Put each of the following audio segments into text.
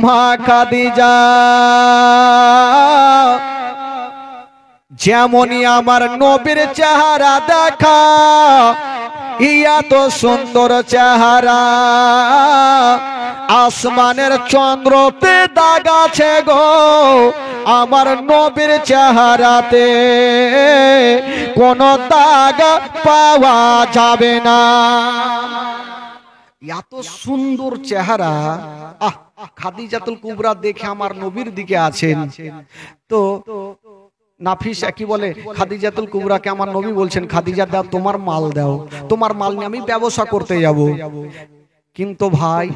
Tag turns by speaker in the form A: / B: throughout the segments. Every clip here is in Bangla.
A: মা খাদিজা যেমনই আমার নবীর চেহারা দেখা, ইয়া তো সুন্দর চেহারা, আসমানের চন্দ্রতে দাগ আছে গো আমার নবীর চেহারাতে, কোনো দাগ পাওয়া যাবে না। এত সুন্দর চেহারা। খাদিজাতুল কুবরা দেখে আমার নবীর দিকে আছেন তো নাফিস কি বলে, খাদিজাতুল কুবরাকে আমার নবী বলছেন, খাদিজা দাও তোমার মাল দাও, তোমার মাল নিয়ে আমি ব্যবসা করতে যাব। কিন্তু ভাই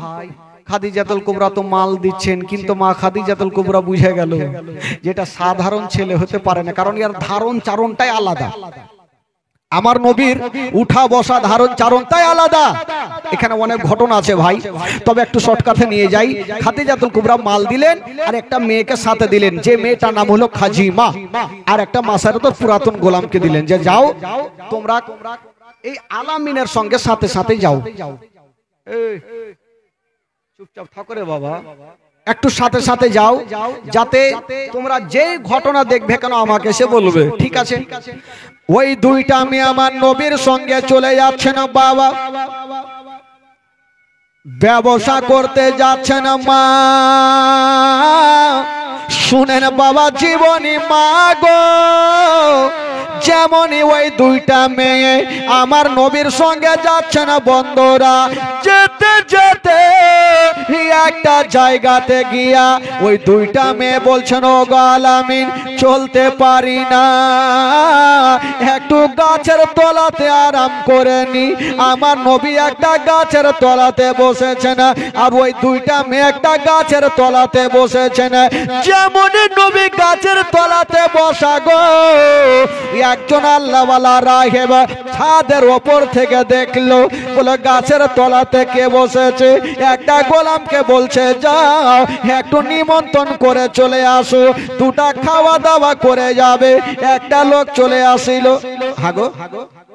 A: খাদিজাতুল কুবরা তো মাল দিচ্ছেন, কিন্তু মা খাদিজাতুল কুবরা বুঝে গেল যেটা সাধারণ ছেলে হতে পারে না, কারণ এর ধারণ চারণটাই আলাদা। আমার নবীর উঠা বসা ধারণ চারণটাই আলাদা। এখানে অনেক ঘটনা আছে ভাই, তবে একটু শর্টকাটে নিয়ে যাই। খাদিজাতুল কুবরা মাল দিলেন আর একটা মেয়েকে সাথে দিলেন, যে মেয়েটার নাম হলো খাজিমা, আর একটা মাসারত পুরাতন গোলামকে দিলেন যে যাও তোমরা এই আলামিনের সঙ্গে সাথে সাথে যাও। চুপচাপ থাকো রে বাবা, একটু সাথে সাথে যাও, যাতে তোমরা যে ঘটনা দেখবে কেন আমাকে সে বলবে, ঠিক আছে? ওই দুইটা মেয়ে আমার নবীর সঙ্গে চলে যাচ্ছেন বাবা, ব্যবসা করতে যাচ্ছেন মা। শুনেন বাবা জীবনী মা গো, যেমনই ওই দুইটা মেয়ে আমার নবীর সঙ্গে যাচ্ছেন বন্ধুরা, যেতে যেতে একটা জায়গাতে গিয়া ওই দুইটা মেয়ে বলছেন, ও গো আলামিন চলতে পারি না, একটু গাছের তলাতে আরাম করে নি। আমার নবী একটা গাছের তলাতে বসেছেন আর ওই দুইটা মেয়ে একটা গাছের তলাতে বসেছেন। যেমন নবী গাছের তলাতে বসা গো, একজন আল্লাহওয়ালা রাহেব ছাদের ওপর থেকে দেখলো, বলে গাছের তলাতে কে বসেছে? একটা গোলামকে বলছে যাও একটু নিমন্ত্রণ করে চলে আসো, দুটা খাওয়া দাওয়া করে যাবে। একটা লোক চলে আসিল, হাগো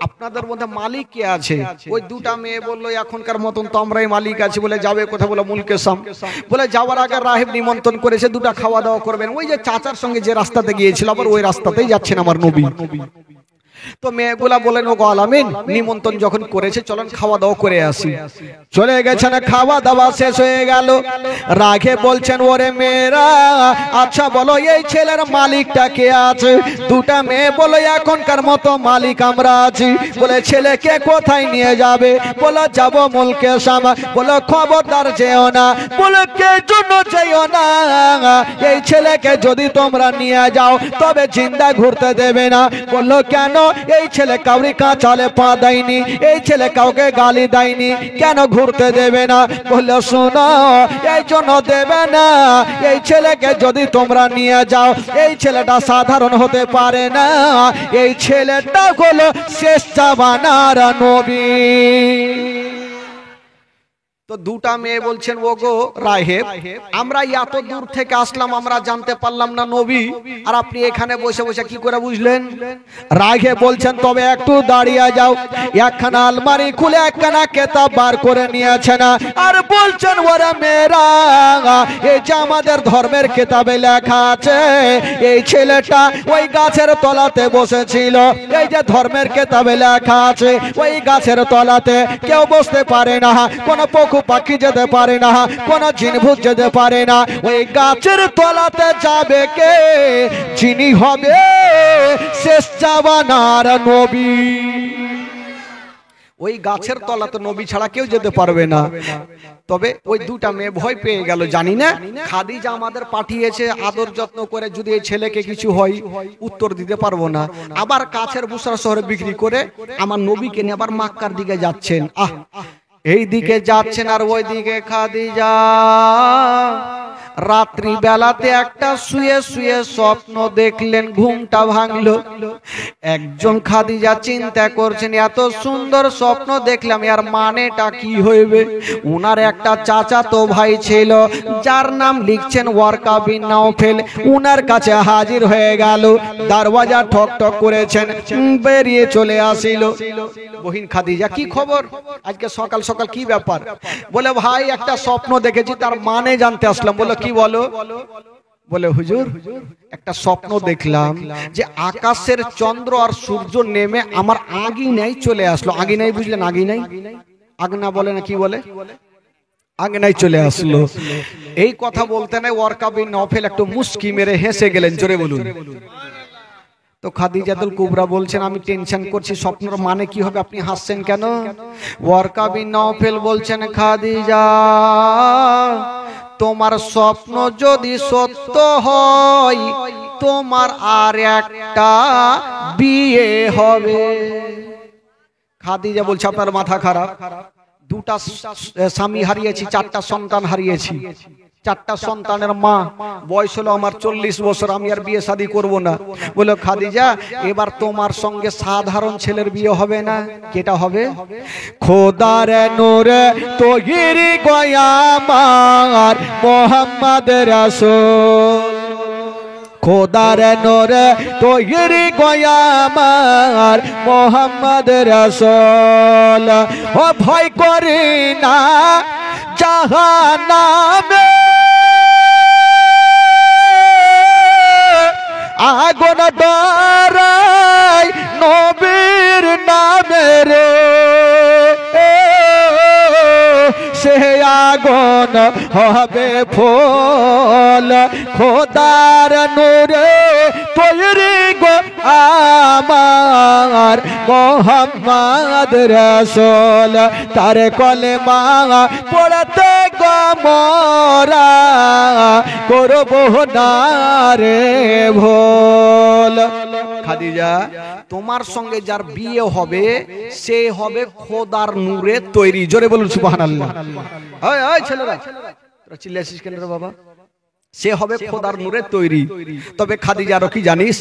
A: আপনাদের মধ্যে মালিক কে আছে? ওই দুটা মেয়ে বললো এখনকার মতন তো আমরাই মালিক আছি। বলে যাবে কোথায়? বলে মুলকে শাম। বলে যাওয়ার আগে রাহেব নিমন্ত্রণ করেছে, দুটা খাওয়া দাওয়া করবেন। ওই যে চাচার সঙ্গে যে রাস্তাতে গিয়েছিল আবার ওই রাস্তাতেই যাচ্ছেন আমার নবী। তো মেয়েগুলা বলেন, ও গো আলামিন নিমন্ত্রণ যখন করেছে চলেন খাওয়া দাওয়া করে আসি। চলে গেছেন, খাওয়া দাওয়া শেষ হয়ে গেল। রাগে বলছেন, ওরে মেয়েরা আচ্ছা বলো এই ছেলের মালিকটা কে আছে? দুটা মেয়ে বলে এখনকার মতো মালিক আমরা আছি। বলে ছেলেকে কোথায় নিয়ে যাবে? বলে যাব মুলকে শাম। বলে খবরদার যেও না। বলে কে জন্য যেও না, এই ছেলেকে যদি তোমরা নিয়ে যাও তবে জিন্দা ঘুরতে দেবে না। বললো কেন? এই ছেলে কাউরি কাঁচালে পা দেয়নি, এই ছেলে কাউকে গালি দেয়নি, কেন ঘুরতে দেবে না? বললো শোনো এই জন্য দেবে না, এই ছেলেকে যদি তোমরা নিয়ে যাও এই ছেলেটা সাধারণ হতে পারে না, এই ছেলেটা হলো শেষ জামানার নবী। তো দুটা মেয়ে বলছেন, ও গো রাহেব আমরা এত দূর থেকে আসলাম, আমরা জানতে পারলাম না নবী, আর আপনি এখানে বসে বসে কি করে বুঝলেন? রাহেব বলছেন তবে একটু দাঁড়িয়ে যাও। একখানা আলমারি খুলে একখানা কেতাব বার করে নিয়েছেন আর বলছেন, ওরে মেয়েরা এই যে আমাদের ধর্মের কেতাবে লেখা আছে এই ছেলেটা ওই গাছের তলাতে বসেছিল। এই যে ধর্মের কেতাবে লেখা আছে ওই গাছের তলাতে কেউ বসতে পারে না, কোনো পশু পাখি যেতে পারে না, কোন জিনভূত যেতে পারে না। ওই গাছের তলাতে যাবে কে? যিনি হবে শেষ জামানার নবী। ওই গাছের তলাতে নবী ছাড়া কেউ যেতে পারবে না। তবে ওই দুটা মেয়ে ভয় পেয়ে গেল, জানি না খাদিজা আমাদের পাঠিয়েছে আদর যত্ন করে, যদি এই ছেলেকে কিছু হয় উত্তর দিতে পারবো না। আবার কাছের বুসরা শহরে বিক্রি করে আমার নবীকে নিয়ে আবার মক্কার দিকে যাচ্ছেন। এই দিকে যাচ্ছেন আর ওই দিকে খাদিজা রাত্রি বেলাতে একটা শুয়ে শুয়ে স্বপ্ন দেখলেন, ঘুমটা ভাঙলো। একজন খাদিজা চিন্তা করছেন, এত সুন্দর স্বপ্ন দেখলাম, এর মানেটা কি হইবে? উনার একটা চাচাতো ভাই ছিল, যার নাম লিখছেন ওয়ারকা বিন নাওফেল। উনার কাছে হাজির হয়ে গেল, দরওয়াজা ঠক ঠক করেছেন, বেরিয়ে চলে আসিল। বহিন খাদিজা, কি খবর? আজকে সকাল সকাল কি ব্যাপার? বলে, ভাই একটা স্বপ্ন দেখেছি, তার মানে জানতে আসলাম। বলে, কি বলো? বলে, হুজুর একটা স্বপ্ন দেখলাম যে আকাশের চন্দ্র আর সূর্য নেমে আমার আগিনায় চলে আসলো। আগিনায় বুঝলেন? আগিনাই, আগনা বলে না, কি বলে? আগনায় চলে আসলো। এই কথা বলতে নাই ওয়ারকা বিন নাওফেল একটু মুস্কি মেরে হেসে গেলেন। জোরে বলুন। তো খাদিজাতুল কুবরা বলছেন, আমি টেনশন করছি, স্বপ্নের মানে কি হবে, আপনি হাসছেন কেন? ওয়ারকা বিন নাওফেল বলছেন, খাদিজা তোমার স্বপ্ন যদি সত্য হয়, তোমার আর একটা বিয়ে হবে। খাদিজা বলছে, আপনার মাথা খারাপ? দুটা স্বামী হারিয়েছি, চারটা সন্তান হারিয়েছি, চারটা সন্তানের মা, বয়স হলো আমার 40 বছর, আমি আর বিয়ে শাদী করব না। বলে, খাদিজা এবার তোমার সঙ্গে সাধারণ ছেলের বিয়ে হবে না। কেটা হবে? খোদার নূরে তৈরি গোয়ামার মোহাম্মদ রাসূল, খোদার নূরে তৈরি গোয়ামার মোহাম্মদ রাসূল। ও ভয় করি না জাহান্নামে, আগুন ডরাই নবীর নামে রে, সে আগুন হবে ফুল। খোদার নূরে তৈরি গো আমার মোহাম্মদ রাসূল, তার কলেমা পড়তে গো মোরা করব না রে ভুল। খাদিজা তোমার সঙ্গে যার বিয়ে হবে সে হবে খোদার নূরে তৈরি। জোরে বলুন সুবহানাল্লাহ। ওই ছেলেরা, তোরা চিল্লাছিস কেন রে বাবা? সে হবে খোদার নূরে তৈরি। তবে খাদিজা আরো কি জানিস?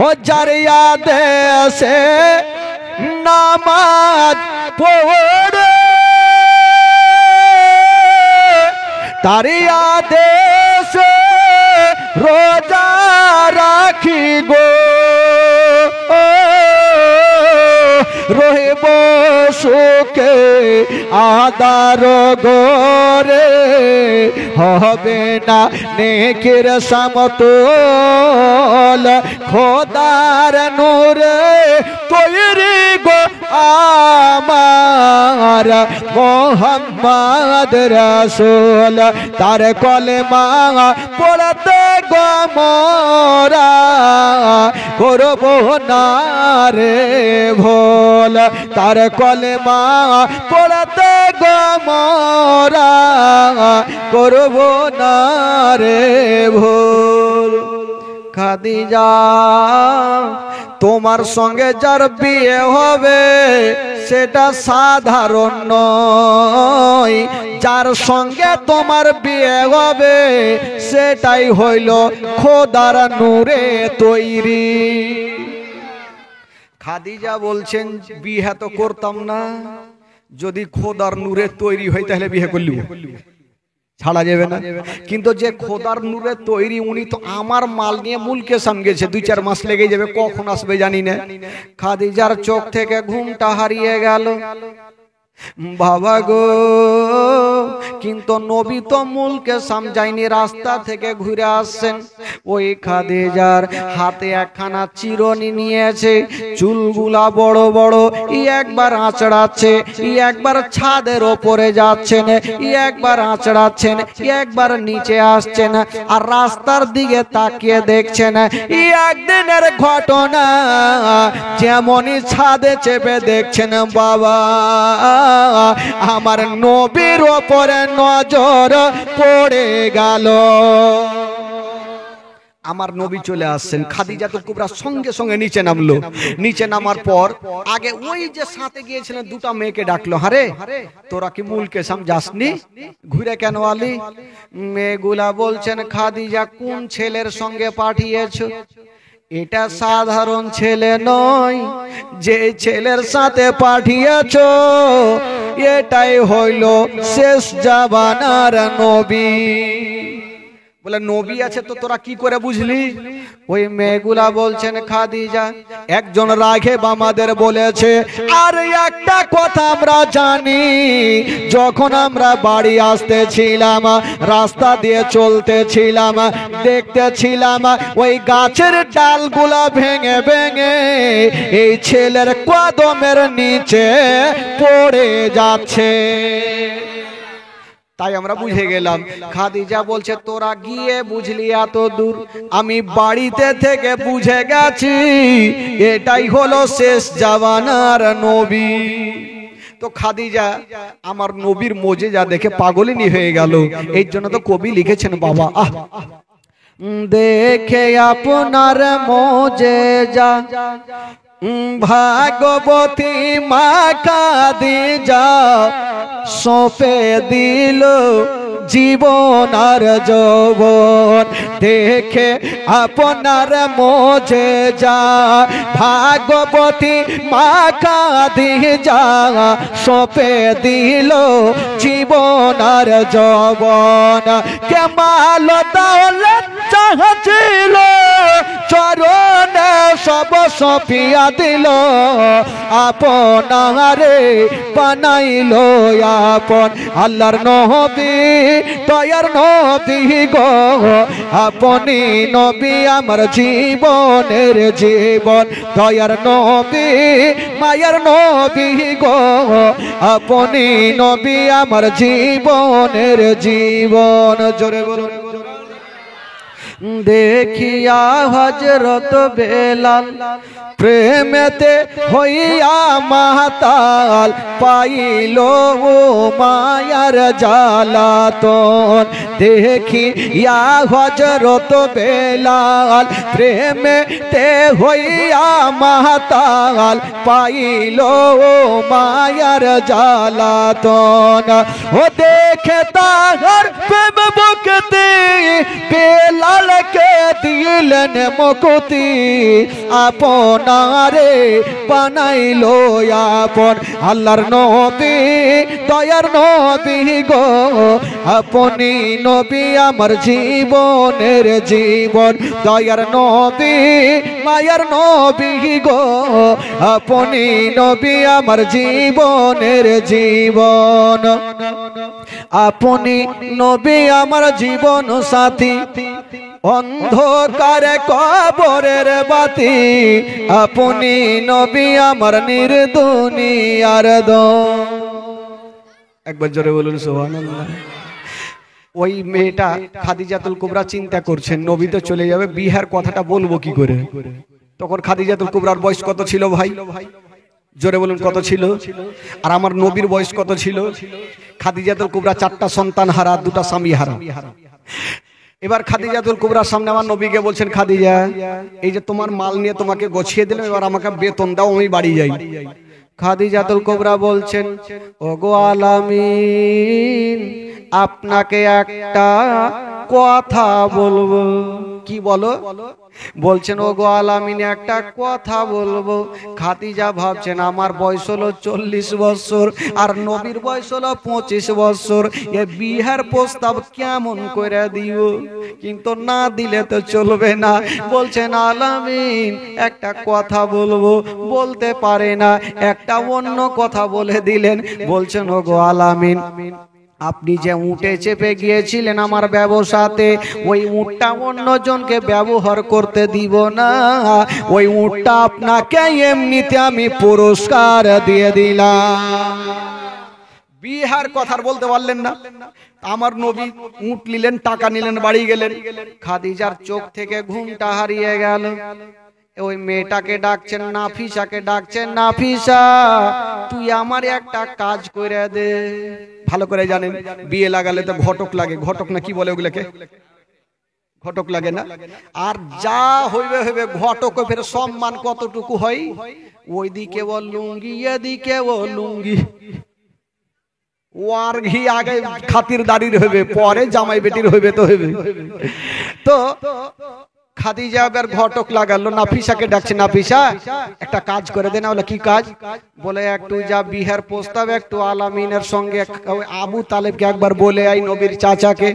A: ও যার আদেশে নামাজ পড়ে, তার আদেশে রোজা রাখি গো, রহিব সুখে আদার গোরে, হবে না নেকের সমতল। খোদার নূরে তৈরি গো আমার মোহাম্মদ রাসূল, তার কলেমা পড়তে গো মোরা করব না রে ভুল। তার কলেমা পড়তে গো মোরা করব না রে ভুল। খাদিজা তোমার সঙ্গে যার বিয়ে হবে সেটা সাধারণ নয়, যার সঙ্গে তোমার বিয়ে হবে সেটাই হইল খোদার নূরে তৈরি। খাদিজা বলছেন, বিয়ে তো করতাম না, যদি খোদার নূরে তৈরি হয় তাহলে বিয়ে করলি, ছাড়া যাবে না। কিন্তু যে খোদার নূরে তৈরি উনি তো আমার মাল নিয়ে মুলকে সাম গেছে, 2-4 মাস লেগে যাবে, কখন আসবে জানি না। খাদিজার চোখ থেকে ঘুমটা হারিয়ে গেল। বাবা গো, কিন্তু নবী তো মুলকে সাম যায়নি, রাস্তা থেকে ঘুরে আসছেন। ওই খাদিজার হাতে একখানা চিরুনি নিয়েছে, চুলগুলা বড় বড়, একবার আঁচড়াচ্ছে, একবার ছাদের ওপরে যাচ্ছেন, একবার আঁচড়াচ্ছেন, একবার নিচে আসছেন, আর রাস্তার দিকে তাকিয়ে দেখছেন। একদিনের ঘটনা, যেমনই ছাদে চেপে দেখছেন, বাবা আমার নবীর ওপরে নজর পড়ে গেল। আমার নবী চলে আসছেন। খাদিজাতুল কুবরা সঙ্গে সঙ্গে নিচে নামলো। নিচে নামার পর আগে ওই যে সাথে গিয়েছিলেন দুটা মেয়েকে ডাকলো, হারে তোরা কি মুলকে সাম যাসনি, ঘুরে কেন আলি? মেয়েগুলা বলছেন খাদিজা কোন ছেলের সঙ্গে পাঠিয়েছো? এটা সাধারণ ছেলে নয়, যে ছেলের সাথে পাঠিয়েছো এটাই হইল শেষ জামানার নবী। বলে নবী আছে তো তোরা কি করে বুঝলি? ওই মেয়েগুলা বলছেন খাদিজা একজন রাঘেব আমাদের বলেছে। আর একটা কথা আমরা জানি, যখন আমরা বাড়ি আসতেছিলাম, রাস্তা দিয়ে চলতেছিলাম, দেখতেছিলাম ওই গাছের ডালগুলা ভেঙে ভেঙে এই ছেলের কদমের নিচে পড়ে যাচ্ছে। তাই আমরা বুঝে গেলাম। খাদিজা বলছে তোরা গিয়ে বুঝলি এত দূর, আমি বাড়িতে থেকে বুঝে গেছি এটাই হলো শেষ জামানার নবী। তো খাদিজা আমার নবীর মোজেজা দেখে পাগলিনী হয়ে গেল। এই জন্য তো কবি লিখেছেন বাবা, আহ দেখে আপনার মোজেজা ভাগবতী মা খাদিজা সঁপে দিল জীবন আর যৌবন। দেখে আপনার মোজেজা ভাগবতী মা খাদিজা সঁপে দিল জীবন আর যৌবন। কেমাল দৌলত চাহছিল চরণে সব সঁপিয়া দিল, আপনারে বানাইল আপন। আল্লাহর নবী দয়ার নবী গো, আপনি নবী আমার জীবনের জীবন। দয়ার নবী মায়ার নবী গো, আপনি নবী আমার জীবনের জীবন। জোরে বলুন। দেখিয়া হযরত বেলাল প্রেমেতে হইয়া মাতাল, পাইল ও মায়ার জ্বালাতন। দেখিয়া হযরত বেলাল প্রেমেতে হইয়া মাতাল, পাইল ও মায়ার জ্বালাতন। ও দেখে তাহার প্রেম বুকতে বেলালকে দিলেন মুক্তি, আপনারে বানাইল আপন। আল্লাহর নবী দয়ার নবী গো, আপনি নবী আমার জীবনের জীবন। দয়ার নবী মায়ার নবী গো, আপনি নবী আমার জীবনের জীবন। আপনি নবী আমার জীবন সাথী, অন্ধকারে কবরের বাতি, আপনি নবী আমার নির্দুনিয়ার দম। একবার জোরে বলুন সুবহানাল্লাহ। ওই মেয়েটা খাদিজাতুল কুবরা চিন্তা করছেন নবী তো চলে যাবে, বিহার কথাটা বলবো কি করে। তখন খাদিজাতুল কুবরার বয়স কত ছিল ভাই? জোরে বলুন কত ছিল? আর আমার নবীর বয়স কত ছিল? খাদিজাতুল কুবরা 4টা সন্তান হারা, 2টা স্বামী হারা। এবার খাদিজাতুল কুবরার সামনে আমার নবীকে বলছেন খাদিজা এই যে তোমার মাল নিয়ে তোমাকে গোছিয়ে দিলাম, এবার আমাকে বেতন দাও, আমি বাড়ি যাই। খাদিজাতুল কুবরা বলছেন ওগো আলামিন, আপনাকে একটা কথা বলবো। কি বলো? বলছেন ওগো আলামিন একটা কথা বলবো। খাদিজা ভাবছেন আমার বয়স হলো 40 বছর আর নবীর বয়স হলো 25 বছর, এ বিহার প্রস্তাব কেমন করে দিও, কিন্তু না দিলে তো চলবে না। বলছেন আলামিন একটা কথা বলবো, বলতে পারে না, একটা অন্য কথা বলে দিলেন। বলছেন ওগো আলামিন, আপনি যে উটে চেপে গিয়েছিলেন আমার ব্যবসাতে, ওই উটটা অন্যজনকে ব্যবহার করতে দিব না, ওই উটটা আপনাকে এমনিতে আমি পুরস্কার দিয়ে দিলাম। বিহার কথার বলতে পারলেন না। আমার নবী উট নিলেন, টাকা নিলেন, বাড়ি গেলেন। খাদিজার চোখ থেকে ঘুমটা হারিয়ে গেল। ওই মেয়েটাকে ডাকছেন, নাফিসাকে ডাকছেন, নাফিসা তুই আমার একটা কাজ করে দে। ভালো করে জানেন বিয়ে লাগালে তো ঘটক লাগে, ঘটক না কি বলে ওগুলোকে, ঘটক লাগে না? আর যা হইবে হইবে ঘটক ফের সম্মান কতটুকু হয়, ওইদিকে ও লুঙ্গি এদিকে ও লুঙ্গি, ওয়ার ঘি আগে খাতির দাঁড়িয়ে হইবে, পরে জামাই বেটির হইবে তো হইবে। তো খাদিজা এবার ঘটক লাগালো, নাফিসাকে ডাকছে, নাফিসা একটা কাজ করে দে না। বলে কি কাজ? বলে একটু যা বিহার প্রস্তাব একটু আলামিনের সঙ্গে আবু তালেবকে একবার বলে আই, নবীর চাচাকে।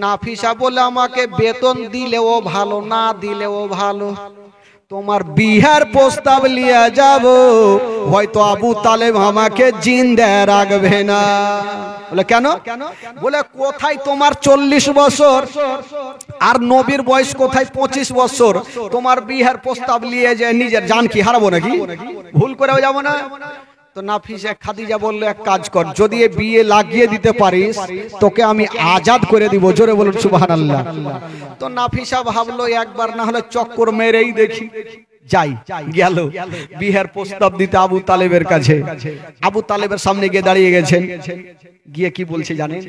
A: নাফিসা বলে আমাকে বেতন দিলেও ভালো, না দিলেও ভালো, তোমার বিহার প্রস্তাব লিয়ে যাব, হয়তো আবু তালেব আমাকে জিন্দা রাখবে না। বলে কেন? বলে কোথায় তোমার 40 বছর আর নবীর বয়স কোথায় 25 বছর, তোমার বিহার প্রস্তাব নিয়ে যে নিজের জান কি হারাবো নাকি? ভুল করেও যাবো না। তো নাফিসা খাদিজা বললো এক কাজ কর, যদি এ বিয়ে লাগিয়ে দিতে পারিস তোকে আমি আজাদ করে দিব। জোরে বলুন সুবহানাল্লাহ। তো নাফিসা ভাবলো একবার না হলে চক্কর মেরেই দেখি, যাই। গেল বিহার প্রস্তাব দিতে আবু তালেবের কাছে। আবু তালেবের সামনে গিয়ে দাঁড়িয়ে গেছেন, গিয়ে কি বলছে জানেন?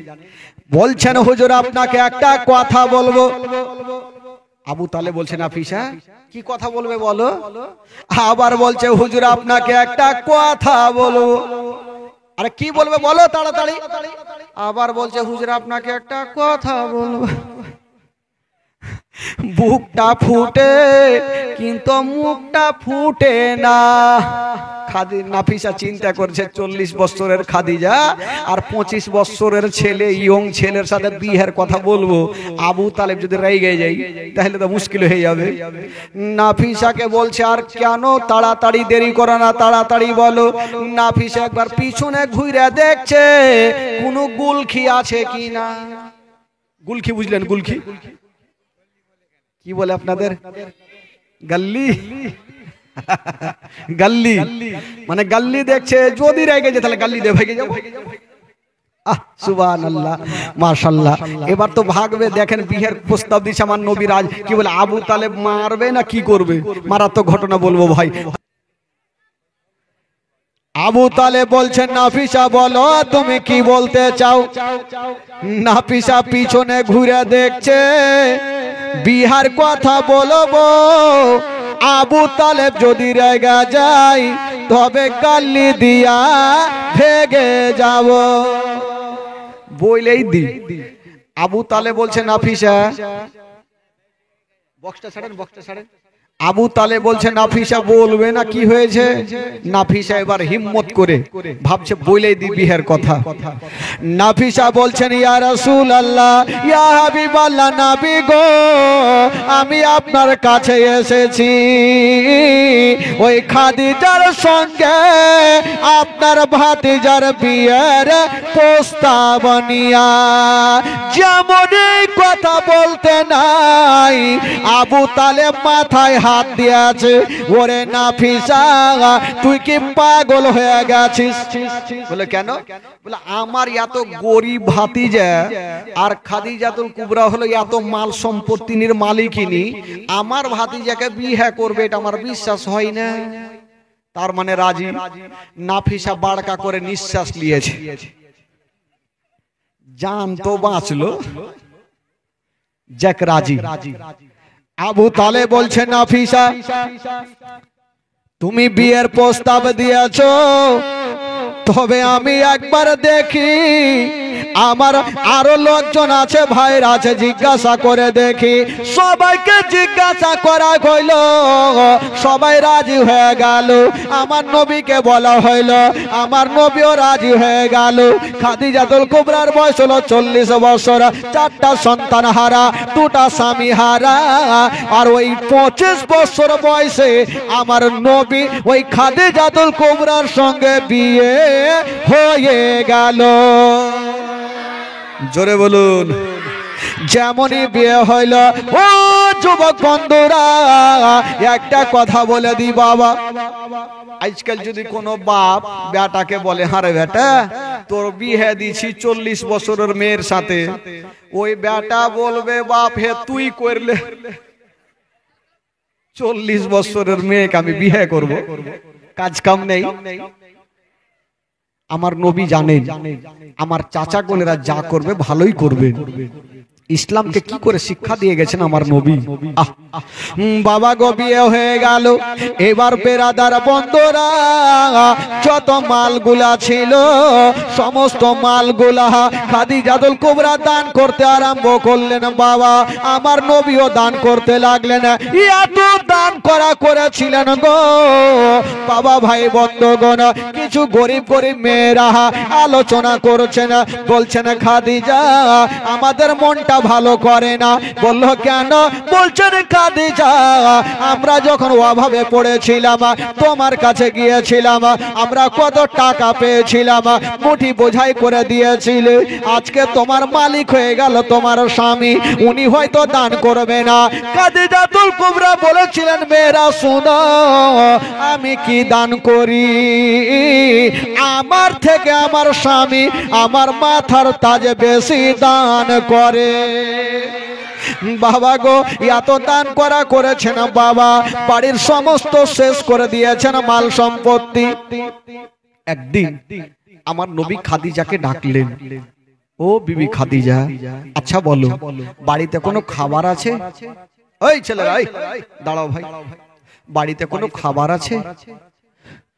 A: বলছেন হুজুর আপনাকে একটা কথা বলবো। আবু তালেব বলছেন নাফিসা কি কথা বলবে বলো? আবার বলছে হুজুর আপনাকে একটা কথা বলবো। আরে কি বলবে বলো তাড়াতাড়ি। আবার বলছে হুজুর আপনাকে একটা কথা বলবো। বুকটা ফুটে কিন্তু মুখটা ফুটে না। নাফিসা চিন্তা করছে 40 বছরের খাদিজা আর 25 বছরের ছেলে, ইয়ং ছেলের সাথে বিয়ের কথা বলবো, আবু তালেব যদি রেগে যায় তাহলে তো মুশকিল হয়ে যাবে। নাফিসাকে বলছে আর কেন তাড়াতাড়ি দেরি করো না, তাড়াতাড়ি বলো। নাফিসা একবার পিছনে ঘুরে দেখছে কোনো গুলখি আছে কিনা। গুলখি বুঝলেন? গুলখি কি বলে আপনাদের? গাল্লি। গাল্লি মানে গাল্লি দেখছে, যদি রেগে যায় তাহলে গাল্লি দিয়ে ভেগে যাবো। সুবহানাল্লাহ মাশাআল্লাহ। এবার তো ভাগবে। দেখেন বিয়ের প্রস্তাব দিচ্ছে আমার নবী, রাজ কি বলে আবু তালেব মারবে না কি করবে? মারাত্মক ঘটনা বলবো ভাই। আবু তালেব বলছেন নাফিসা বলো তুমি কি বলতে চাও। নাফিসা পিছনে ঘুরে দেখছে, বিহার কথা বলবো, আবু তালেব যদি রেগে যায় তবে গালি দিয়া ভেগে যাব। বইলেই দি আবু তালেব বলছে নাফিসা, বক্সটা ছাড়েন, বক্সটা ছাড়েন। আবু তালেব বলছে নাফিসা বলবে না কি হয়েছে। নাফিসা এবার হিম্মত করে ভাবছে বইলেই দি বিহের কথা। নাফিসা বলছেন ইয়া রাসূলুল্লাহ, ইয়া হাবিবাল্লাহ, নবী গো আমি আপনার কাছে এসেছি ওই খাদিজার সঙ্গে আপনার ভাতিজার বিয়ের প্রস্তাব নিয়া। যেমন কথা বলতে নাই আবু তালেব মাথায় হাত দিয়েছে। ওরে নাফিসা তুই কি পাগল হয়ে গেছিস? বলে কেন? বলে আমার এত গরিব ভাতিজা আর খাদিজাতুল কুবরা হলো এত মাল সম্পত্তির মালিকিনী, আমার ভাতিজাকে বিয়ে করবে এটা আমার বিশ্বাস হয় না। তার মানে রাজি। নাফিসা বাড়কা করে নিঃশ্বাস নিয়েছে, জান তো বাঁচলো, যাক রাজি। আবু তালেব বলছে নাফিসা তুমি বিয়ের প্রস্তাব দিয়েছো, তবে আমি একবার দেখি আমার আরো লোকজন আছে, ভাইরা আছে, জিজ্ঞাসা করে দেখি। সবাইকে জিজ্ঞাসা করা হইল, সবাই রাজি হয়ে গেল। আমার নবীকে বলা হইল, আমার নবীও রাজি হয়ে গেল। খাদিজাতুল কুবরার বয়স হলো 40 বছর, 4টা সন্তান হারা, 2টা স্বামী হারা। আর ওই 25 বছর বয়সে আমার নবী ওই খাদিজাতুল কুবরার সঙ্গে বিয়ে হয়ে গেল। জোরে বলুন। যেমনই বিয়ে হইল, ও যুবক বন্ধুরা একটা কথা বলে দি বাবা, আজকাল যদি কোনো বাপ বেটাকে বলে হারে বেটা তোর বিয়ে দিছি 40 বছরের মেয়ের সাথে, ওই বেটা বলবে বাপ হে তুই করলে 40 বছরের মেয়েকে আমি বিয়ে করব, কাজ কাম নেই। আমার নবী জানেন আমার চাচা গোনেরা যা করবে ভালোই করবে, ইসলামকে কি করে শিক্ষা দিয়ে গেছেন আমার নবী। বাবা গো বিয়ে হয়ে গেল। এবার বেরাদার বন্ধুরা যত মালগুলা ছিল সমস্ত মালগুলা খাদিজাতুল কুবরা দান করতে আরম্ভ করলেন। বাবা আমার নবীও দান করতে লাগলেন। এত দান করেছিলেন গো বাবা। ভাই বন্ধুগণ, কিছু গরিব গরিব মেয়েরা আলোচনা করছেন, বলছেন খাদিজা আমাদের মনটা ভালো করে না। বললো কেন? বলছেন খাদিজা আমরা যখন অভাবে পড়েছিলাম তোমার কাছে গিয়েছিলাম, আমরা কত টাকা পেয়েছিলাম, মুঠি বোঝাই করে দিয়েছিলে। আজকে তোমার মালিক হয়ে গেল তোমার স্বামী, উনি হয়তো দান করবে না। খাদিজাতুল কুবরা বলেছিলেন মেয়েরা শুনো, আমি কি দান করি? আমার থেকে আমার স্বামী আমার মাথার তাজে বেশি দান করে। বাবা গো এত দান করেছেন বাবা, বাড়ির সমস্ত শেষ করে দিয়েছেন মাল সম্পত্তি। একদিন আমার নবী খাদিজাকে ডাকলেন, ও বিবি খাদিজা আচ্ছা বলো বাড়িতে কোনো খাবার আছে? ওই ছেলেরা দাঁড়াও ভাই, বাড়িতে কোনো খাবার আছে?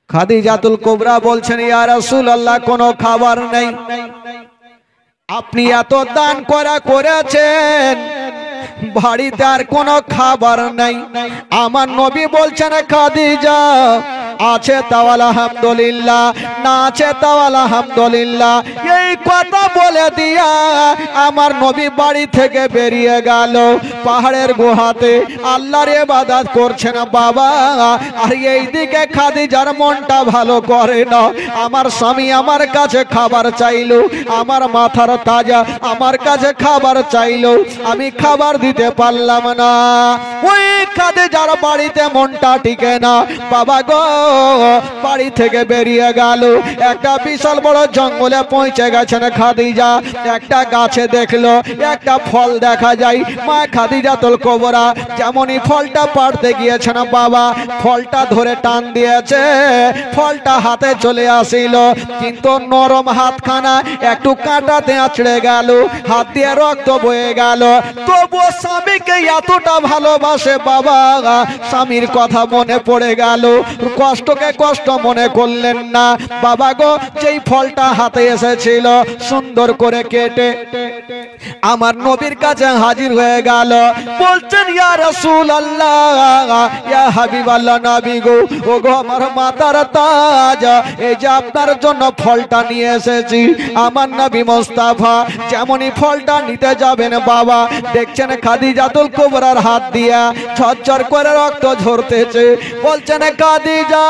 A: খাদিজাতুল কুবরা বলছেন ইয়া রাসূলুল্লাহ কোনো খাবার নেই। আপনি এত দান করেছেন বাড়িতে আর কোনো খাবার নাই। আমার নবী বলছেন খাদিজা আছে তাও আলহামদুলিল্লাহ, না আছে তাও আলহামদুলিল্লাহ। এই কথা বলে দিয়া আমার নবী বাড়ি থেকে বেরিয়ে গেল পাহাড়ের গুহাতে আল্লাহর ইবাদত করছেন বাবা। আর এইদিকে খাদিজার মনটা ভালো করে না। আমার স্বামী আমার কাছে খাবার চাইলো, আমার মাথার তাজা আমার কাছে খাবার চাইলো, আমি খাবার দিতে পারলাম না। ওই খাদিজার বাড়িতে মনটা টিকে না বাবা গো। বাড়ি থেকে বেরিয়ে গেল, একটা বিশাল বড় জঙ্গলে পৌঁছে গেছেন খাদিজা। একটা গাছে দেখলো একটা ফল দেখা যায়। মা খাদিজাতুল কুবরা যেমনই ফলটা পাড়তে গিয়েছেন বাবা, ফলটা ধরে টান দিয়েছে, ফলটা হাতে চলে আসিল, কিন্তু নরম হাতখানা একটু কাঁটাতে আঁচড়ে গেল, হাত দিয়ে রক্ত বয়ে গেল। তবুও স্বামীকে এতটা ভালোবাসে বাবা, স্বামীর কথা মনে পড়ে গেল, কষ্টকে কষ্ট মনে করলেন না বাবা গো। যেই ফলটা হাতে এসেছিল সুন্দর করে কেটে আমার নবীর কাছে হাজির হয়ে গেল। বলছেন ইয়া রাসূলুল্লাহ ইয়া হাবিবাল্লাহ নবী গো, ও গো আমার মাথার তাজ, এই যে আপনার জন্য ফলটা নিয়ে এসেছি। আমার নবী মুস্তাফা যেমনই ফলটা নিতে যাবেন বাবা, দেখছেন খাদিজাতুল কুবরার হাত দিয়া ঝরঝর করে রক্ত ঝরতেছে। বলছেন খাদিজা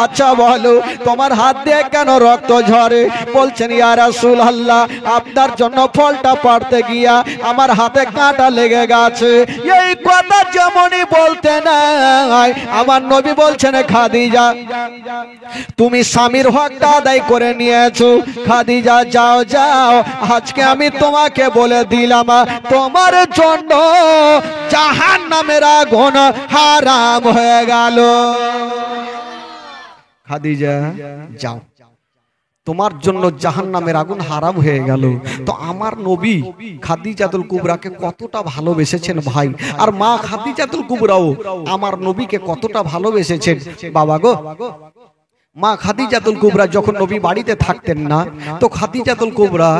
A: আচ্ছা বলো তোমার হাত দিয়ে কেন রক্ত ঝরে? বলছেন ইয়া রাসূলুল্লাহ আপনার জন্য ফলটা পাড়তে গিয়া আমার হাতে কাঁটা লেগে গেছে। এই কথা যেমনই বলতে নাই আমার নবী বলছেন খাদিজা তুমি স্বামীর হকটা আদায় করে নিয়েছো। খাদিজা যাও যাও, আজকে আমি তোমাকে বলে দিলাম তোমার জন্য জাহান্নামের আগুন হারাম হয়ে গেল। খাদিজা যাও, তোমার জন্য জাহান্নামের আগুন হারাম হয়ে গেল। তো আমার নবী খাদিজাতুল কুবরাকে কতটা ভালোবেসেছেন ভাই, আর মা খাদিজাতুল কুবরাও আমার নবীকে কতটা ভালোবেসেছেন বাবা গো। মা খাদিজাতুল কুবরা যখন নবী বাড়িতে থাকতেন না, তো খাদিজাতুল কুবরা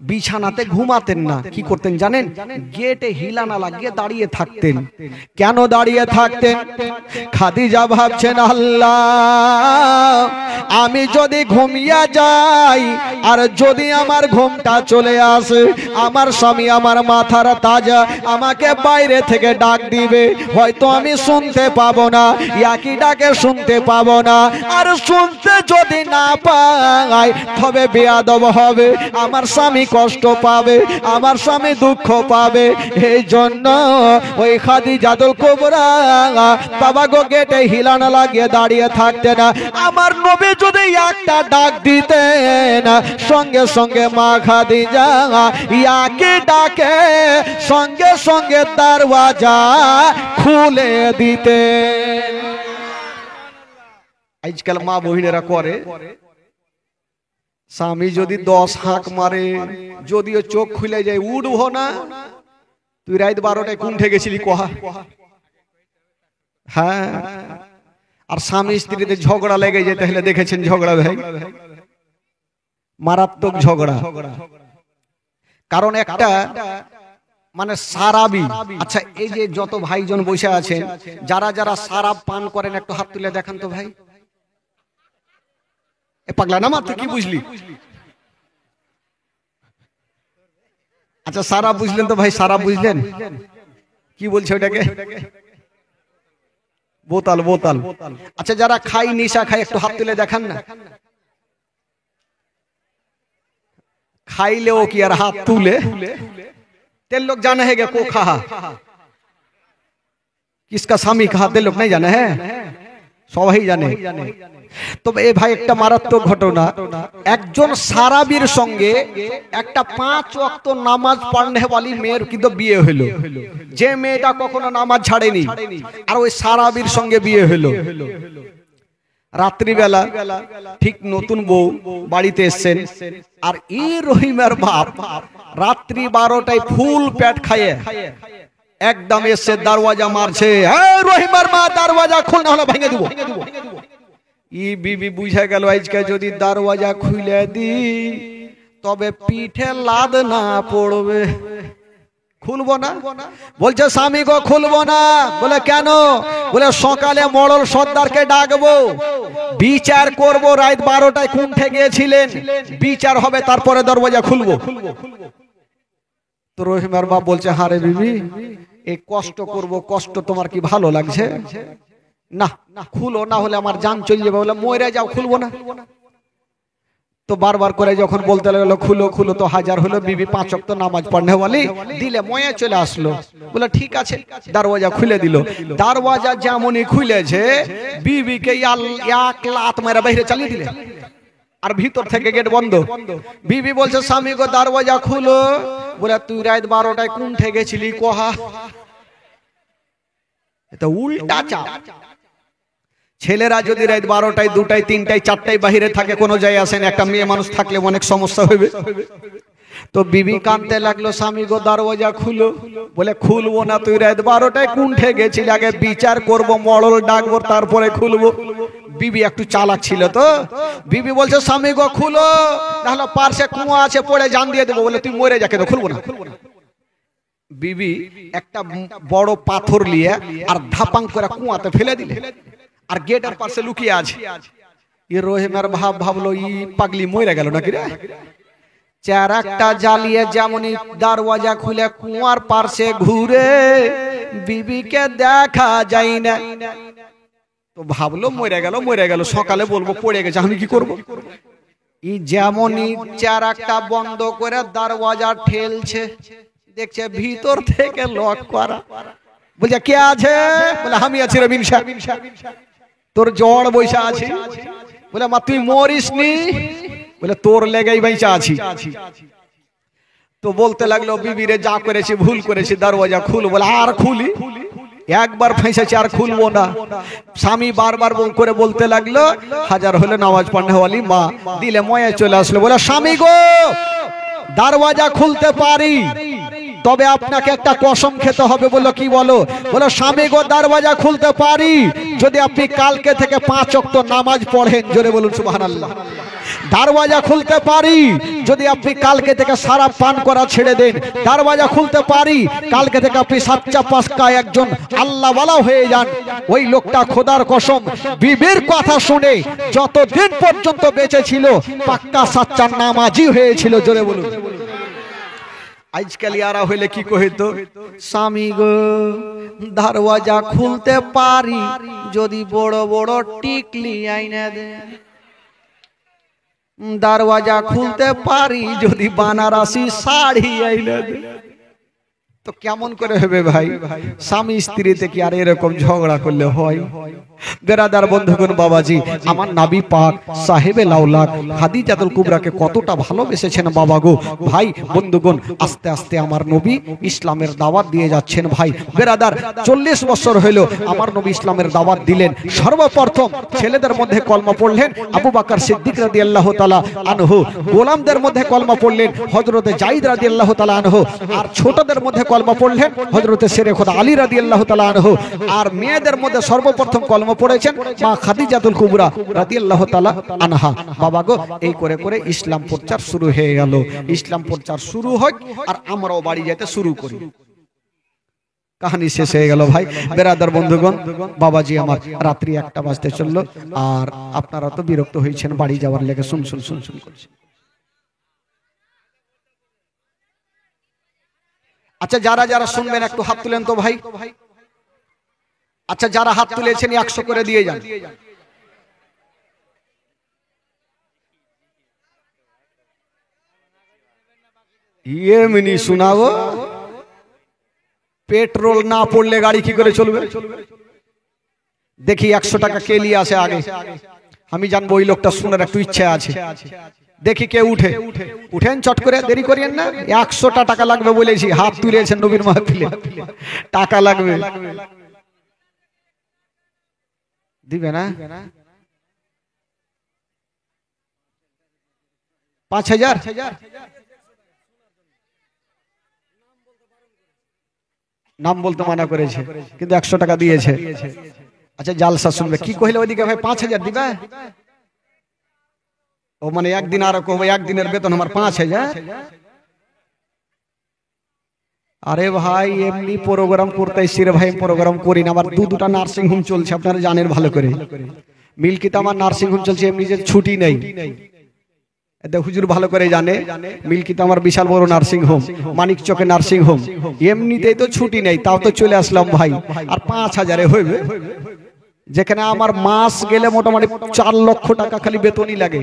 A: বিছানাতে ঘুমাতেন না। কি করতেন জানেন? গেটে হিলানা লাগিয়ে দাঁড়িয়ে থাকতেন। কেন দাঁড়িয়ে থাকতেন? খাদিজা ভাবছেন আল্লাহ আমি যদি ঘুমিয়ে যাই আর যদি আমার ঘুমটা চলে আসে, আমার স্বামী আমার মাথার তাজা আমাকে বাইরে থেকে ডাক দিবে, হয়তো আমি শুনতে পাবো না, একই ডাকে শুনতে পাবো না। আর শুনতে যদি না পাই তবে বেয়াদব হবে, আমার স্বামী কষ্ট পাবে, আমার স্বামী দুঃখ পাবে। এই জন্য ওই খাদিজাতুল কুবরা বাবা গো গেটে হিলানা লাগিয়ে দাঁড়িয়ে থাকতেন। আমার নবী যদি একটা ডাক দিতেন সঙ্গে সঙ্গে মা খাদিজা ইয়াকে ডাকে সঙ্গে সঙ্গে দরওয়াজা খুলে দিতেন। আজকাল মা বহিনেরা করে স্বামী যদি 10 হাঁক মারে, যদিও চোখ খুলে যায়, উঠবো না। তুই রাত 12টায় কুণ্ঠে গেছিলি কহা। হ্যাঁ, আর স্বামী স্ত্রীতে ঝগড়া লেগে যায়, তাহলে দেখেছেন ঝগড়া ভাই, মারাত্মক ঝগড়া। কারণ একটা মানে সারাবি। আচ্ছা, এই যে যত ভাইজন বসে আছেন, যারা যারা সারাব পান করেন একটু হাত তুলে দেখান তো ভাই। এ পাগলা না মাত্র কি বুঝলি? আচ্ছা, সারাব বুঝলেন তো ভাই, সারাব বুঝলেন কি বলছে ওটাকে? বোতাল, বোতাল। আচ্ছা, যারা খাই নিশা খায় একটু হাত তুলে দেখান না। খাইলেও কি আর হাত তুলে? तेल लोग जाने है को कहा, किसका स्वामी कहा, तेल लोग नहीं जाने हैं, সবাই জানে। তবে এই ভাই একটা মারাত্মক ঘটনা, একজন সারাবির সঙ্গে একটা 5 ওয়াক্ত নামাজ পড়নে वाली মেয়ের কিন্তু বিয়ে হলো। যে মেয়েটা কখনো নামাজ ছাড়েনি, আর ওই সারাবির সঙ্গে বিয়ে হলো। রাত্রিবেলা ঠিক নতুন বউ বাড়িতে এসেছেন, আর এই রহিমের বাপ রাত্রি 12টায় ফুল পেট খাইয়ে একদম এসে দরওয়াজা মারছে, রহিমের মা দরওয়াজা খুল, না হলে ভেঙে দেবো। ই বিবি বুঝে গেল আজকে যদি দরওয়াজা খুলে দি তবে পিঠে লাদ না পড়বে, খুলবো না। বলছে স্বামী গো খুলবো না। বলে কেন? বলে সকালে মড়ল সর্দারকে ডাকবো, বিচার করব, রাত 12টায় কুণ্ঠে গিয়েছিলেন, বিচার হবে, তারপরে দরওয়াজা খুলবো। তো রহিমের বাপ বলছে, হারে বিবি, এই কষ্ট করব, কষ্ট তোমার কি ভালো লাগছে? না খুলো, না হলে আমার জান চলে যাবে। বলে মরে যাও, খুলবো না। তো বারবার করে যখন বলতে লাগলো খুলো খুলো, তো হাজার হলো। বিবি 5 ওয়াক্ত নামাজ পড়নে वाली দিলে ময়ে চলে আসলো। বলে ঠিক আছে, দরওয়াজা খুলে দিল। দরওয়াজা যেমনই খুলেছে, বিবিকে এক লাত মেরে বাইরে চালিয়ে দিলে, আর ভিতর থেকে গেট বন্ধ। বিবি বলছে স্বামী গো দরওয়াজা খুলো। বলে তুই রাত 12টায় কুণ্ঠে গেছিলি কহা। এটা উল্টা চাপ। ছেলেরা যদি রাত 12টায় 2টায় 3টায় 4টায় বাহিরে থাকে, কোনো যায় আসেন, একটা মেয়ে মানুষ থাকলে অনেক সমস্যা হবে। তো বিবি কাঁদতে লাগলো, স্বামী গো দরওয়াজা খুলো। বলে খুলবো না, তুই রাত 12টায় কুণ্ঠে গেছিলি, আগে বিচার করব, মড়ল ডাকবো, তারপরে খুলবো। বিবি একটু চালাক ছিল তো, বিবি বলছে স্বামী গো খুলো, নাহলে পার্শ্বে কুয়া আছে, পড়ে জান দিয়ে দেবো। বলে তুই মরে যাকে, তো খুলবো না। বিবি একটা বড় পাথর নিয়ে আর ধাপাং করে কুয়াতে ফেলে দিলে, আর গেটের পাশে লুকিয়ে আছে। এই রহিমের ভাব ভাবলো, ই পাগলি মরে গেল নাকি রে। চারাকটা জ্বালিয়ে যেমনই দরওয়াজা খুলে কুয়ার পাশে ঘুরে, বিবিকে দেখা যায় না। তো ভাবলো মরে গেল, মরে গেল, সকালে বলবো পড়ে গেছে, আমি কি করব। ই যেমনই চারাকটা বন্ধ করে দরওয়াজা ঠেলছে, দেখছে ভিতর থেকে লক করা। বলছে কে আছে? বলে আমি আছি রবিন সাহেব, তোর জ্বর বৈশা আছে। বলে মা তুই মরিস নি? বলে তোর লেগেই বাইচা আছি। তো বলতে লাগলো, বিবিরে যা করেছি ভুল করেছি, দরওয়াজা খুল। বলে আর খুলি? একবার ফেঁসেছি, আর খুলবো না। স্বামী বারবার করে বলতে লাগলো, হাজার হলে নামাজ পড়নে वाली মা দিলে ময়ে চলে আসলো। বলে স্বামী গো দরওয়াজা খুলতে পারি, তবে আপনাকে একটা কসম খেতে হবে। বললো কি বলো? বলো স্বামী গো দরওয়াজা খুলতে পারি যদি আপনি কালকে থেকে 5 ওয়াক্ত নামাজ পড়েন। জোরে বলুন সুবহানাল্লাহ। দরওয়াজা খুলতে পারি যদি আপনি কালকে থেকে সারা পান করা ছেড়ে দেন। দরওয়াজা খুলতে পারি কালকে থেকে আপনি সাচ্চা পাক্কা একজন আল্লাহওয়ালা হয়ে যান। ওই লোকটা খোদার কসম বিবির কথা শুনে যতদিন পর্যন্ত বেঁচে ছিল পাক্কা সাচ্চা নামাজি হয়েছিল। জোরে বলুন। আজকাল ইয়ারা হইলে কি কহিত, স্বামী গো দরওয়াজা খুলতে পারি যদি বড় বড় টিকলি আইনা দে। দরওয়াজা খুলতে পারি যদি বানারসি শাড়ি আইনা দে। তো কেমন করে হবে ভাই? স্বামী স্ত্রীতে কি আর এরকম ঝগড়া করলে হয়? বেরাদার বন্ধুগণ, বাবাজি আমার নবী পাক সাহেবে লাউলাক খাদিজাতুল কুবরাকে কতটা ভালোবেসেছেন বাবা গো। ভাই বন্ধুগণ, আস্তে আস্তে আমার নবী ইসলামের দাওয়াত দিয়ে যাচ্ছেন। ভাই বেরাদার, 40 বছর হইল আমার নবী ইসলামের দাওয়াত দিলেন। সর্বপ্রথম ছেলেদের মধ্যে কলমা পড়লেন আবু বকর সিদ্দিক রাদিয়াল্লাহু তাআলা আনহু, গোলামদের মধ্যে কলমা পড়লেন হযরতে যায়েদ রাদিয়াল্লাহু তাআলা আনহু, আর ছোটদের মধ্যে কলমা পড়লেন হযরতে শেরে খোদা আলী রাদিয়াল্লাহু তাআলা আনহু, আর মেয়েদের মধ্যে সর্বপ্রথম কলমা পড়েছেন মা খাদিজাতুল কুবরা রাদিয়াল্লাহু তাআলা আনহা। বাবা গো, এই করে করে ইসলাম প্রচার শুরু হয়ে গেল। ইসলাম প্রচার শুরু হয় আর আমরাও বাড়ি যেতে শুরু করি। কাহিনী শেষ হয়ে গেল। ভাই বেরাদার বন্ধুগণ, বাবাজি আমার রাত্রি 1টা বাজতে চললো, আর আপনারা তো বিরক্ত হয়েছেন বাড়ি যাওয়ার লেগে শুন শুন শুন শুন করছেন। আচ্ছা, যারা যারা শুনবেন একটু হাত তুলেন তো ভাই। আচ্ছা, যারা হাত তুলেছেন 100 করে দিয়ে যান। এমনি শোনাবো, পেট্রোল না পড়লে গাড়ি কি করে চলবে? দেখি 100 টাকা কে নিয়ে আসে আগে। আমি জানবো ওই লোকটা শোনার একটু ইচ্ছা আছে। দেখি কে উঠে। উঠেন চট করে, দেরি করিয়েন না। 100টা টাকা লাগবে বলেছি, হাত তুলেছেন নবীর মাহফিলে, টাকা লাগবে। দিবে না? 5000? নাম বলতে মানা করেছে, কিন্তু 100 টাকা দিয়েছে। আচ্ছা, জালসা শুনবে। কি কইলে ওইদিকে ভাই? 5000 দিবা? ও মানে একদিন আর কবে, একদিনের বেতন আমার 5000? আরে ভাই, এমনি প্রোগ্রাম করতে এসেছি রে ভাই, প্রোগ্রাম করি না। আমার দুটা নার্সিং হোম চলছে, আপনারা জানেন ভালো করে। মিল্কিতে আমার নার্সিং হোম চলছে, এমনি যে ছুটি নেই। এতে হুজুর ভালো করে জানে, মিল্কিতে আমার বিশাল বড় নার্সিং হোম, মানিক চকে নার্সিং হোম। এমনিতেই তো ছুটি নেই, তাও তো চলে আসলাম ভাই। আর 5000 হইবে, যেখানে আমার মাস গেলে মোটামুটি 4 লক্ষ টাকা খালি বেতনই লাগে।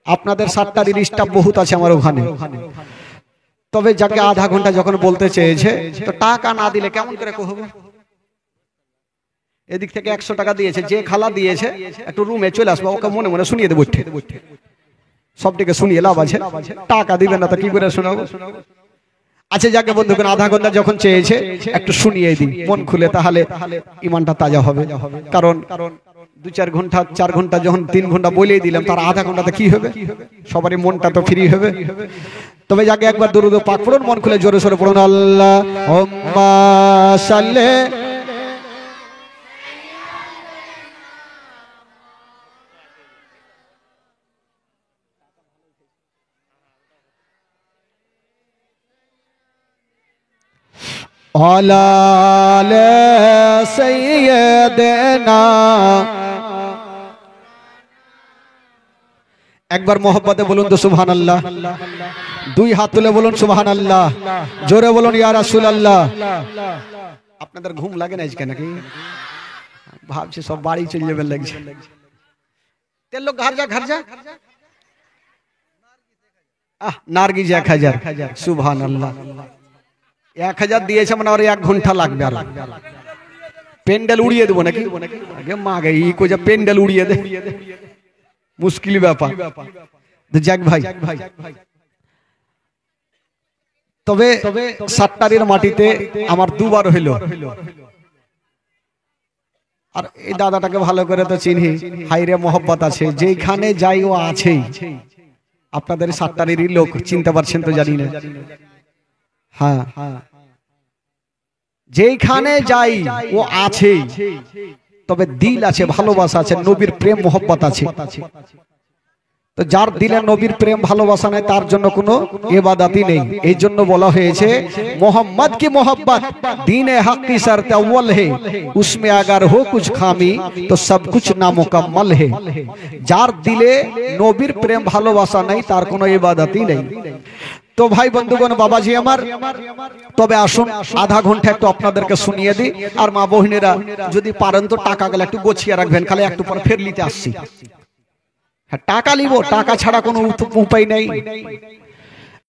A: আপনাদের 7টার স্টাফ বহুত আছে আমার ওখানে। তবে যাকে আধা ঘন্টা যখন বলতে চেয়েছে, তো টাকা না দিলে কেমন করে কহবো? এদিক থেকে 100 টাকা দিয়েছে, যে খালা দিয়েছে একটু রুমে চলে আসবো, ওকে মনে মনে শুনিয়ে দেবো। সবটিকে শুনিয়ে লাভ আছে, টাকা দিবেন না তো কি করে শোনাবো? আচ্ছা যাকে বন্ধুগণ, আধা ঘন্টা যখন চেয়েছে একটু শুনিয়ে দিই মন খুলে, তাহলে ইমানটা তাজা হবে। কারণ 2-4 ঘন্টা 4 ঘন্টা যখন 3 ঘন্টা বলেই দিলাম, তার আধা ঘন্টাতে কি হবে? সবারই মনটা তো ফ্রি হবে। তবে যাকে একবার দরুদ পাক পড়ুন, মন খুলে জোরে সোরে পড়ুন, আল্লাহুম্মা সাল্লি আলা সাইয়্যিদিনা। একবার মোহব্বতে বলুন তো সুবহানাল্লাহ। 2 হাত তুলে বলুন সুবহানাল্লাহ। জোরে বলুন ইয়া রাসূলুল্লাহ। আপনাদের ঘুম লাগে না আজকে নাকি? ভাবছি সব বাড়ি চলে যাবে লাগছে। তেল লোক ঘর যা। নারগিস 1000। সুবহানাল্লাহ। 1000 দিয়েছে মানে আর 1 ঘন্টা লাগবে। আর পেন্ডেল উড়িয়ে দেবো নাকি? আগে মাগে ই কইছে পেন্ডেল উড়িয়ে দে, মুশকিল ব্যাপার। যাক ভাই, তবে 7টার মাটিতে আমার 2 বার হইল। আর এই দাদাটাকে ভালো করে তো চিনি, হাইরে মোহব্বত আছে, যেখানে যাই ও আছেই। আপনাদের 7টারই লোক, চিনতে পারছেন তো জানি না। হ্যাঁ, যেখানে যাই ও আছে। তবে দিল আছে, ভালোবাসা আছে, নবীর প্রেম মোহব্বত আছে। তো যার দিলে নবীর প্রেম ভালোবাসা নেই, তার জন্য কোনো ইবাদতই নেই। এই জন্য বলা হয়েছে मोहम्मद की मोहब्बत दीन हक की शर्त अव्वल है, उसमें अगर हो कुछ खामी तो सब कुछ नामुकम्मल है। যার দিলে নবীর প্রেম ভালোবাসা নেই, তার কোনো ইবাদতই নেই। তো ভাই বন্ধুগণ, বাবাজি আমার, তবে আসুন আধা ঘন্টা একটু আপনাদেরকে শুনিয়ে দিই। আর মা বহিনেরা যদি পারেন তো টাকাগুলো একটু গোছিয়ে রাখবেন, খালি একটু পর ফের নিতে আসছি। টাকা লিব, টাকা ছাড়া কোনো উপায় নেই।